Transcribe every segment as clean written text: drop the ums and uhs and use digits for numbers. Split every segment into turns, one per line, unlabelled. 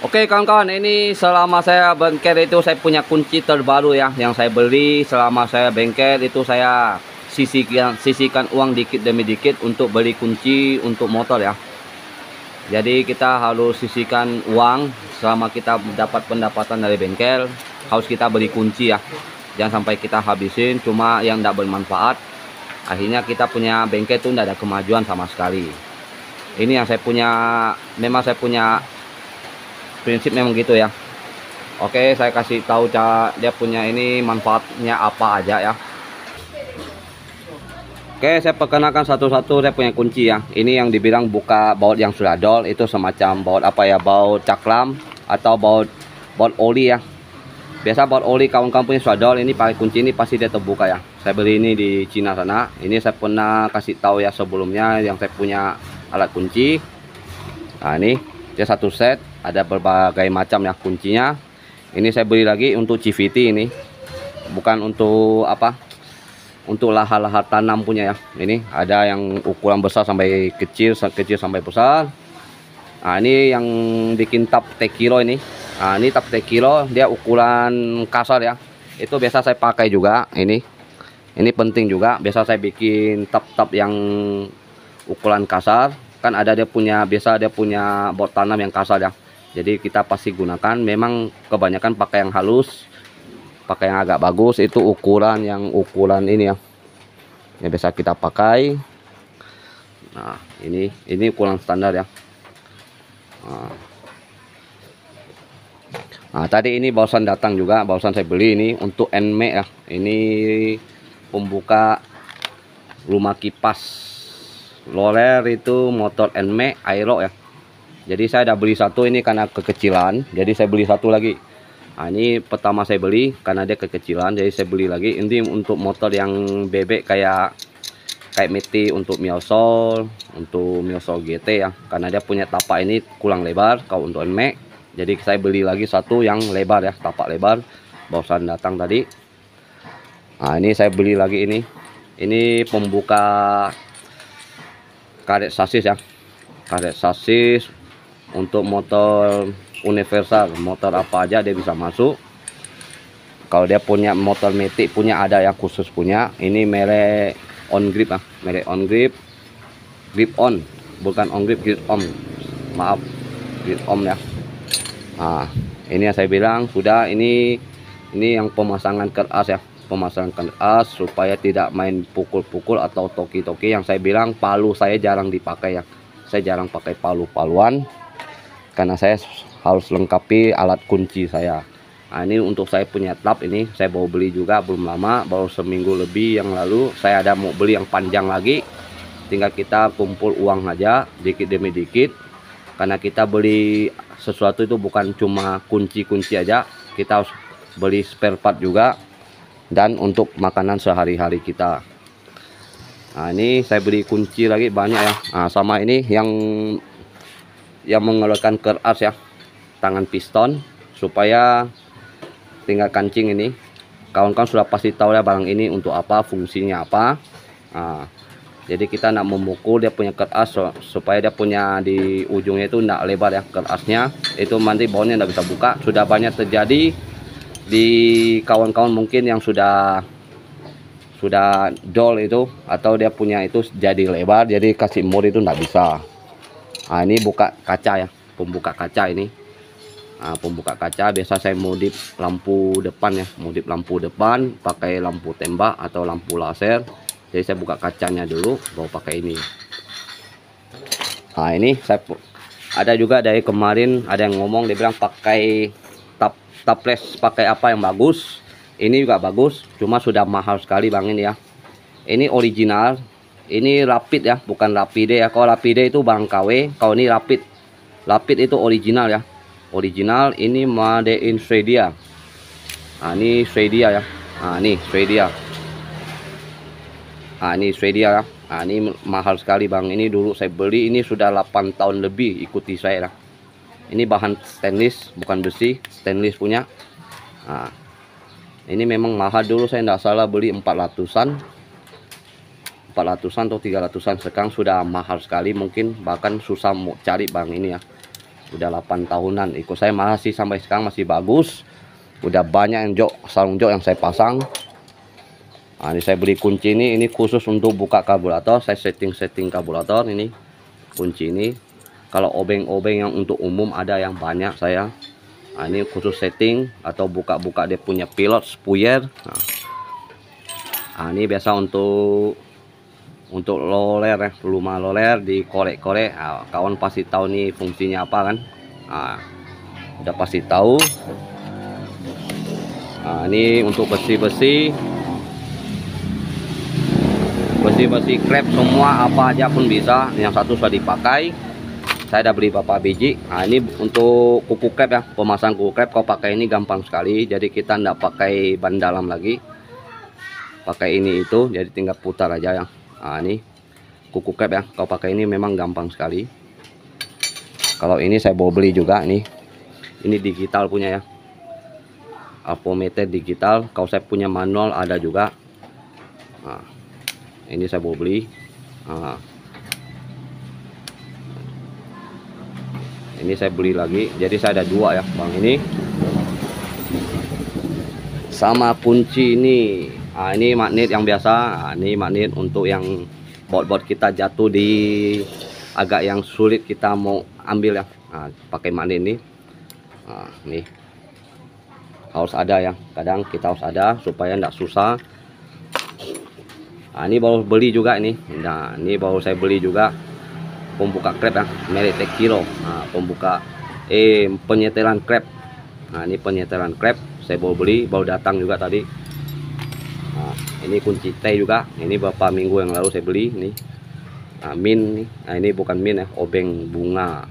Oke kawan-kawan, ini selama saya bengkel itu saya punya kunci terbaru ya, yang saya beli selama saya bengkel itu. Saya sisihkan uang dikit demi dikit untuk beli kunci untuk motor ya. Jadi kita harus sisihkan uang selama kita dapat pendapatan dari bengkel, harus kita beli kunci ya. Jangan sampai kita habisin cuma yang tidak bermanfaat. Akhirnya kita punya bengkel itu tidak ada kemajuan sama sekali. Ini yang saya punya, memang saya punya prinsip memang gitu ya. Oke, saya kasih tahu dia punya ini manfaatnya apa aja ya. Oke, saya perkenalkan satu-satu saya punya kunci ya. Ini yang dibilang buka baut yang sudah dol, itu semacam baut apa ya, baut cakram atau baut oli ya. Biasa baut oli kawan-kawan punya sudah dol, ini pakai kunci ini pasti dia terbuka ya. Saya beli ini di Cina sana. Ini saya pernah kasih tahu ya sebelumnya yang saya punya alat kunci. Nah, ini dia satu set, ada berbagai macam ya kuncinya. Ini saya beli lagi untuk CVT ini, bukan untuk apa, untuk lahan-lahan tanam punya ya. Ini ada yang ukuran besar sampai kecil, kecil sampai besar. Nah, ini yang bikin tap T-Kilo ini. Nah, ini tap T-Kilo dia ukuran kasar ya. Itu biasa saya pakai juga ini. Ini penting juga. Biasa saya bikin tap-tap yang ukuran kasar. Kan ada dia punya, biasa dia punya baut tanam yang kasar ya. Jadi kita pasti gunakan. Memang kebanyakan pakai yang halus, pakai yang agak bagus. Itu ukuran ukuran ini ya. Yang biasa kita pakai. Nah, ini ukuran standar ya. Nah, tadi ini barusan datang juga, barusan saya beli ini untuk NME ya. Ini pembuka rumah kipas Loler, itu motor NME Aero ya. Jadi saya udah beli satu ini karena kekecilan, jadi saya beli satu lagi. Nah, ini pertama saya beli karena dia kekecilan, jadi saya beli lagi. Ini untuk motor yang bebek kayak Meti, untuk Miosol, untuk Miosol GT ya. Karena dia punya tapak ini kurang lebar kalau untuk NME. Jadi saya beli lagi satu yang lebar ya, tapak lebar. Barusan datang tadi. Nah, ini saya beli lagi ini. Ini pembuka karet sasis ya. Karet sasis untuk motor universal, motor apa aja dia bisa masuk. Kalau dia punya motor metik punya, ada yang khusus punya. Ini merek On Grip ah, merek On Grip, Grip On, bukan On Grip, Grip On. Maaf, Grip On ya. Nah, ini yang saya bilang sudah, ini yang pemasangan keras ya. Pemasangan keras supaya tidak main pukul-pukul atau toki-toki. Yang saya bilang palu saya jarang dipakai ya. Saya jarang pakai palu-paluan karena saya harus lengkapi alat kunci saya. Nah, ini untuk saya punya tap ini saya baru beli juga, belum lama, baru seminggu lebih yang lalu. Saya ada mau beli yang panjang lagi, tinggal kita kumpul uang aja dikit demi dikit. Karena kita beli sesuatu itu bukan cuma kunci-kunci aja, kita harus beli spare part juga, dan untuk makanan sehari-hari kita. Nah, ini saya beli kunci lagi banyak ya. Nah, sama ini yang mengeluarkan keras ya, tangan piston, supaya tinggal kancing ini. Kawan-kawan sudah pasti tahu ya barang ini untuk apa, fungsinya apa. Nah, jadi kita nak memukul dia punya keras supaya dia punya di ujungnya itu tidak lebar ya kerasnya. Itu nanti bautnya tidak bisa buka. Sudah banyak terjadi di kawan-kawan mungkin yang sudah dol itu, atau dia punya itu jadi lebar, jadi kasih mur itu tidak bisa. Nah, ini buka kaca ya, pembuka kaca ini. Nah, pembuka kaca biasa saya modif lampu depan ya, modif lampu depan pakai lampu tembak atau lampu laser. Jadi saya buka kacanya dulu baru pakai ini. Nah, ini saya ada juga dari kemarin ada yang ngomong, dia bilang pakai taples pakai apa yang bagus. Ini juga bagus, cuma sudah mahal sekali bang ini ya. Ini original, ini Rapid ya, bukan Rapide ya. Kalau Rapide itu barang KW, kalau ini Rapid itu original ya. Original, ini made in Swedia. Nah, ini Swedia ya. Nah, ini Swedia. Nah, ini Swedia ya. Nah, ini mahal sekali bang. Ini dulu saya beli, ini sudah 8 tahun lebih ikuti saya lah. Ini bahan stainless, bukan besi, stainless punya. Nah, ini memang mahal, dulu saya tidak salah beli 400-an atau 300-an. Sekarang sudah mahal sekali, mungkin bahkan susah mau cari bang ini ya. udah 8 tahunan ikut saya, masih sampai sekarang masih bagus. Udah banyak yang sarung jok yang saya pasang. Nah, ini saya beli kunci ini khusus untuk buka karburator. Saya setting karburator ini kunci ini. Kalau obeng-obeng yang untuk umum ada yang banyak saya. Nah, ini khusus setting atau buka-buka dia punya pilot spuyer. Nah, ini biasa untuk loler ya, rumah loler dikorek-korek. Nah, kawan pasti tahu nih fungsinya apa kan. Nah, udah pasti tahu. Nah, ini untuk bersih-bersih krep semua, apa aja pun bisa. Yang satu sudah dipakai, saya udah beli beberapa biji. Nah, ini untuk kuku krep ya, pemasang kuku krep. Kalau pakai ini gampang sekali, jadi kita nggak pakai ban dalam lagi, pakai ini itu, jadi tinggal putar aja ya. Nah, ini kuku krep ya, kalau pakai ini memang gampang sekali. Kalau ini saya bawa beli juga, ini digital punya ya, alpometer digital. Kalau saya punya manual ada juga. Nah, ini saya bawa beli. Nah, ini saya beli lagi, jadi saya ada dua ya bang, ini sama kunci ini. Nah, ini magnet yang biasa. Nah, ini magnet untuk yang baut-baut kita jatuh di agak yang sulit kita mau ambil ya. Nah, pakai magnet ini. Nah, nih harus ada ya, kadang kita harus ada supaya tidak susah. Nah, ini baru beli juga ini. Nah, ini baru saya beli juga pembuka krep ya, merek Tekiro. Nah, pembuka penyetelan krep. Nah, ini penyetelan krep saya baru beli, baru datang juga tadi. Nah, ini kunci T juga, ini beberapa minggu yang lalu saya beli ini. Nah, min nih. Nah, ini bukan min ya, obeng bunga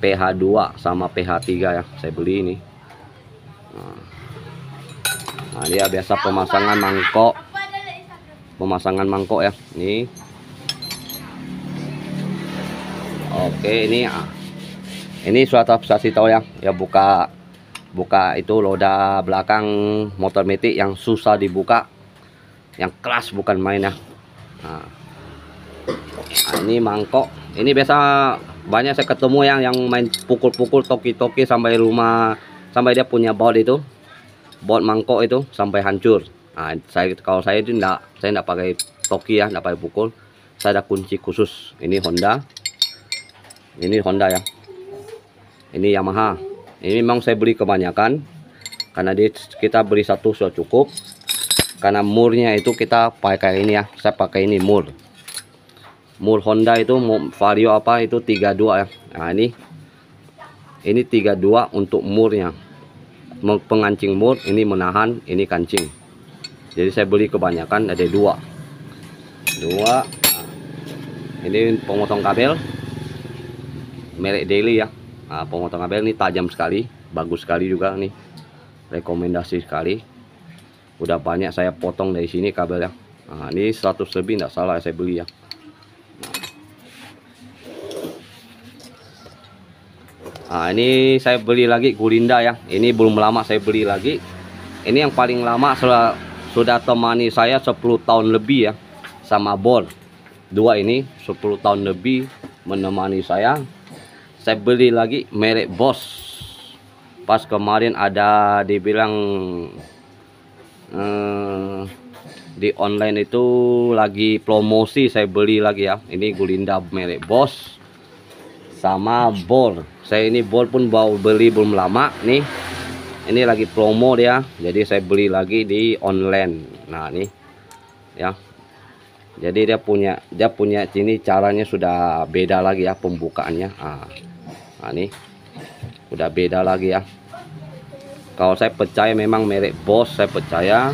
PH 2 sama PH 3 ya, saya beli ini. Nah, dia biasa pemasangan mangkok ya, ini. Oke, ini suatu kasih tahu ya, buka itu roda belakang motor metik yang susah dibuka, yang keras bukan main ya. Nah, ini mangkok, ini biasa banyak saya ketemu yang main pukul-pukul toki-toki sampai rumah, sampai dia punya baut itu, baut mangkok itu sampai hancur. Nah, kalau saya itu saya enggak pakai toki ya, enggak pakai pukul. Saya ada kunci khusus. Ini Honda ya, ini Yamaha. Ini memang saya beli kebanyakan karena kita beli satu sudah cukup, karena murnya itu kita pakai ini ya. Saya pakai ini mur Honda itu vario apa itu 32 ya. Nah, ini 32 untuk murnya, pengancing mur, ini menahan, ini kancing. Jadi saya beli kebanyakan, ada dua. Nah, ini pemotong kabel merek Daily ya. Nah, pemotong kabel ini tajam sekali, bagus sekali juga nih, rekomendasi sekali. Udah banyak saya potong dari sini kabel ya. Nah, ini 100 lebih enggak salah saya beli ya. Nah, ini saya beli lagi Gulinda ya. Ini belum lama saya beli lagi. Ini yang paling lama, sudah temani saya 10 tahun lebih ya, sama bor. Dua ini 10 tahun lebih menemani saya. Saya beli lagi merek Bosch. Pas kemarin ada dibilang di online itu lagi promosi, saya beli lagi ya. Ini Gulinda merek Bosch sama bor. Saya ini bor pun baru beli belum lama nih. Ini lagi promo dia, jadi saya beli lagi di online. Nah, nih ya. Jadi dia punya sini caranya sudah beda lagi ya pembukaannya. Nah, nih udah beda lagi ya. Kalau saya percaya memang merek Bosch saya percaya,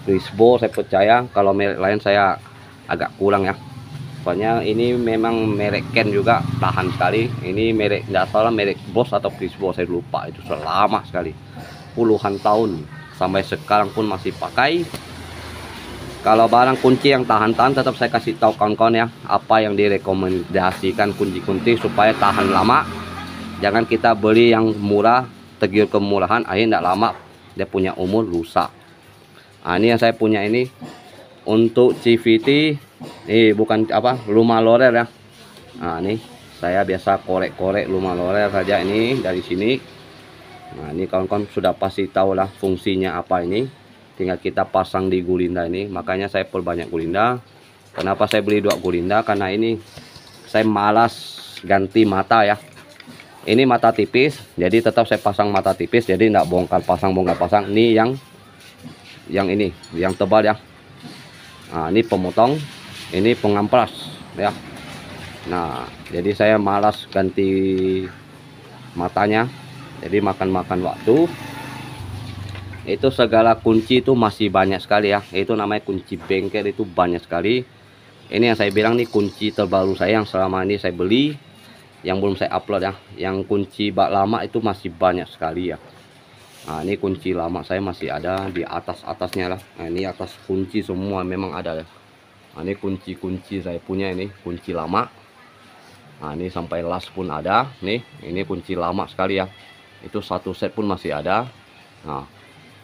Brisbo saya percaya. Kalau merek lain saya agak kurang ya. Soalnya ini memang merek Ken juga tahan sekali. Ini merek, nggak salah merek Bosch atau Brisbo saya lupa, itu sudah lama sekali, puluhan tahun, sampai sekarang pun masih pakai. Kalau barang kunci yang tahan-tahan, tetap saya kasih tahu kawan-kawan ya, apa yang direkomendasikan kunci-kunci supaya tahan lama. Jangan kita beli yang murah, tergiur kemurahan, akhirnya tidak lama dia punya umur rusak. Nah, ini yang saya punya ini untuk CVT. Ini bukan apa, rumah lorer ya. Nah, ini Saya biasa korek-korek lumayan saja ini dari sini. Nah, ini kawan-kawan sudah pasti tahu lah fungsinya apa ini. Tinggal kita pasang di gulinda ini. Makanya saya perbanyak gulinda. Kenapa saya beli 2 gulinda? Karena ini saya malas ganti mata ya. Ini mata tipis, jadi tetap saya pasang mata tipis, jadi tidak bongkar pasang. Ini yang ini, yang tebal ya. Nah, ini pemotong, ini pengamplas ya. Nah, jadi saya malas ganti matanya, jadi makan waktu. Itu segala kunci itu masih banyak sekali ya. Itu namanya kunci bengkel, itu banyak sekali. Ini yang saya bilang nih kunci terbaru saya yang selama ini saya beli, yang belum saya upload ya. Yang kunci bak lama itu masih banyak sekali ya. Nah, ini kunci lama saya masih ada di atasnya lah. Nah, ini atas kunci semua memang ada ya. Nah, ini kunci saya punya, ini kunci lama. Nah, ini sampai las pun ada nih. Ini kunci lama sekali ya. Itu satu set pun masih ada. Nah,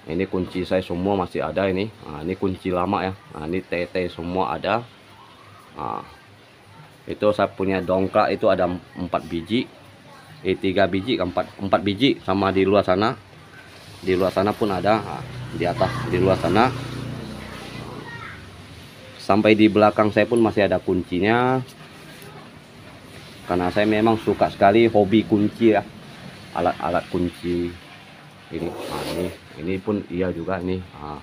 ini kunci saya semua masih ada ini. Nah, ini kunci lama ya. Nah, ini TT semua ada. Nah, itu saya punya dongkrak itu ada 4 biji, 3 biji, 4 biji, sama di luar sana. Di luar sana pun ada. Nah, di atas di luar sana. Sampai di belakang saya pun masih ada kuncinya. Karena saya memang suka sekali hobi kunci ya. Alat-alat kunci ini. Nah, ini pun iya juga nih. Nah,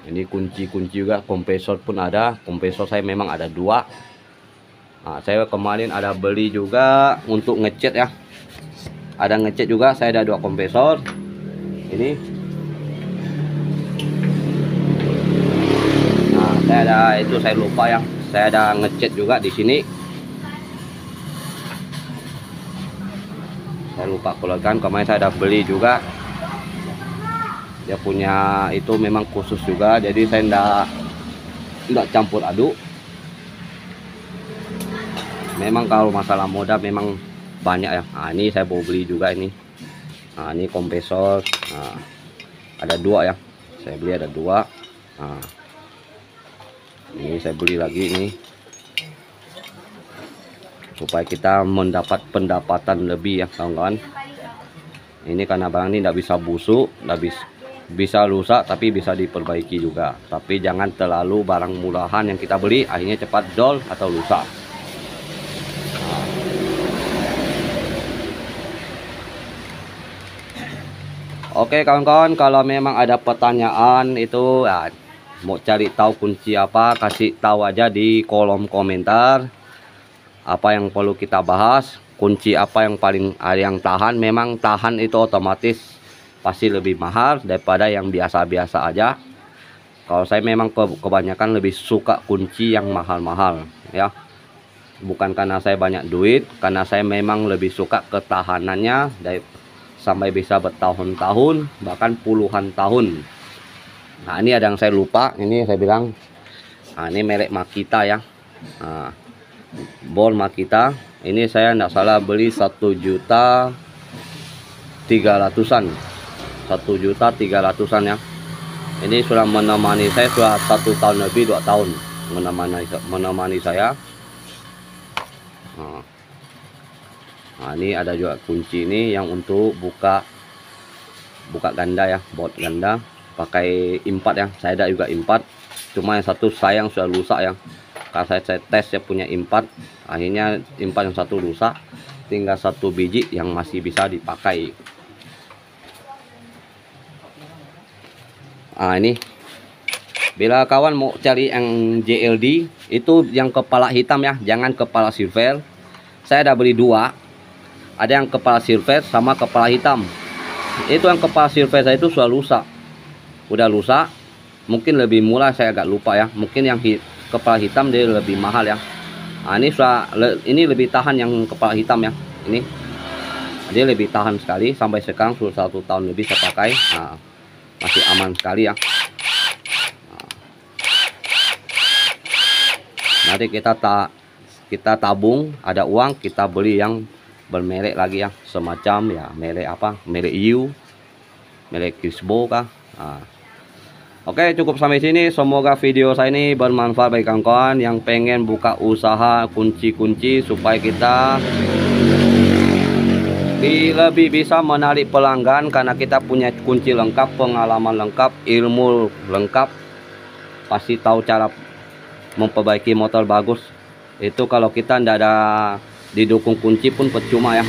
ini kunci juga, kompresor pun ada. Kompresor saya memang ada 2. Nah, saya kemarin ada beli juga untuk ngecat ya. Ada ngecat juga, saya ada 2 kompresor. Ini. Nah, saya ada itu, saya lupa ya. Saya ada ngecat juga di sini. Saya lupa keluarkan, kemarin saya ada beli juga. Dia punya itu memang khusus juga, jadi saya enggak campur aduk. Memang kalau masalah modal memang banyak ya. Nah, ini saya mau beli juga ini. Nah, ini kompresor. Nah, ada 2 ya. Saya beli ada 2. Nah, ini saya beli lagi ini. Supaya kita mendapat pendapatan lebih ya kawan-kawan. Ini karena barang ini tidak bisa busuk, bisa rusak, tapi bisa diperbaiki juga. Tapi jangan terlalu barang murahan yang kita beli akhirnya cepat dol atau rusak. Oke kawan-kawan, kalau memang ada pertanyaan itu ya, mau cari tahu kunci apa, kasih tahu aja di kolom komentar. Apa yang perlu kita bahas, kunci apa yang paling yang tahan. Memang tahan itu otomatis pasti lebih mahal daripada yang biasa-biasa aja. Kalau saya memang kebanyakan lebih suka kunci yang mahal-mahal ya. Bukan karena saya banyak duit, karena saya memang lebih suka ketahanannya sampai bisa bertahun-tahun, bahkan puluhan tahun. Nah, ini ada yang saya lupa, ini saya bilang. Nah, ini merek Makita ya. Nah, bor Makita. Ini saya tidak salah beli 1.300.000-an. 1.300.000-an ya. Ini sudah menemani saya sudah 1 tahun lebih, 2 tahun menemani saya. Nah, ini ada juga kunci ini yang untuk buka ganda ya, baut ganda pakai impart ya. Saya ada juga impart, cuma yang satu sayang sudah rusak ya. Karena saya tes ya punya impart, akhirnya impart yang satu rusak, tinggal 1 biji yang masih bisa dipakai. Nah, ini bila kawan mau cari yang JLD itu yang kepala hitam ya, jangan kepala silver. Saya ada beli 2, ada yang kepala silver sama kepala hitam. Itu yang kepala silver saya itu sudah rusak, udah rusak. Mungkin lebih murah, saya agak lupa ya. Mungkin yang kepala hitam dia lebih mahal ya. Nah, ini lebih tahan yang kepala hitam ya. Ini dia lebih tahan sekali, sampai sekarang sudah 1 tahun lebih saya pakai. Nah, masih aman sekali ya. Nanti kita tabung, ada uang kita beli yang bermerek lagi ya, semacam ya merek apa, merek Yu, merek Kisbo kah. Nah, Oke, cukup sampai sini. Semoga video saya ini bermanfaat bagi kawan-kawan yang pengen buka usaha kunci-kunci supaya kita lebih bisa menarik pelanggan, karena kita punya kunci lengkap, pengalaman lengkap, ilmu lengkap, pasti tahu cara memperbaiki motor bagus. Itu kalau kita tidak ada didukung kunci pun percuma ya.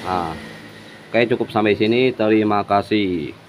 Nah, oke, cukup sampai sini. Terima kasih.